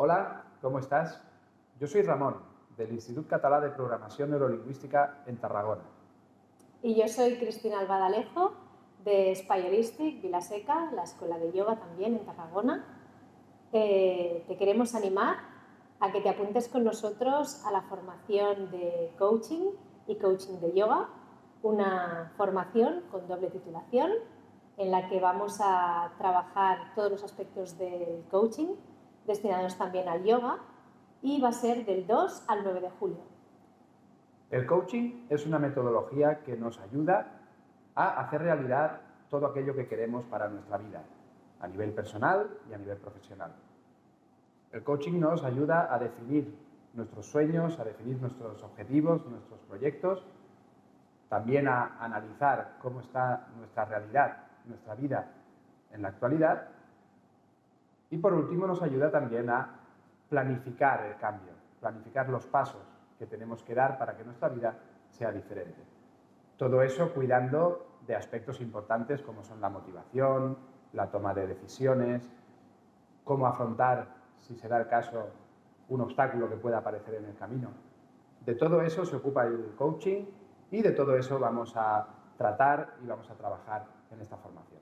Hola, ¿cómo estás? Yo soy Ramón, del Institut Català de Programación Neurolingüística en Tarragona. Y yo soy Cristina Albadalejo, de Spioristic, Vilaseca, la escuela de yoga también en Tarragona. Te queremos animar a que te apuntes con nosotros a la formación de coaching y coaching de yoga, una formación con doble titulación en la que vamos a trabajar todos los aspectos del coaching destinados también al yoga y va a ser del 2 al 9 de julio. El coaching es una metodología que nos ayuda a hacer realidad todo aquello que queremos para nuestra vida, a nivel personal y a nivel profesional. El coaching nos ayuda a definir nuestros sueños, a definir nuestros objetivos, nuestros proyectos, también a analizar cómo está nuestra realidad, nuestra vida en la actualidad y por último nos ayuda también a planificar el cambio, planificar los pasos que tenemos que dar para que nuestra vida sea diferente. Todo eso cuidando de aspectos importantes como son la motivación, la toma de decisiones, cómo afrontar, si se da el caso, un obstáculo que pueda aparecer en el camino. De todo eso se ocupa el coaching y de todo eso vamos a tratar y vamos a trabajar en esta formación.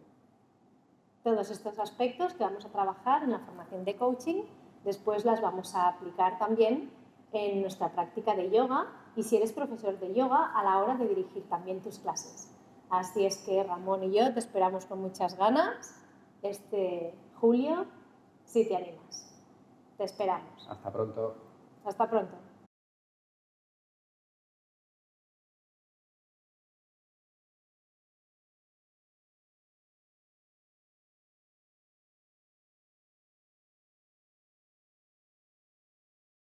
Todos estos aspectos que vamos a trabajar en la formación de coaching, después las vamos a aplicar también en nuestra práctica de yoga y si eres profesor de yoga a la hora de dirigir también tus clases. Así es que Ramón y yo te esperamos con muchas ganas este julio, si te animas. Te esperamos. Hasta pronto. Hasta pronto.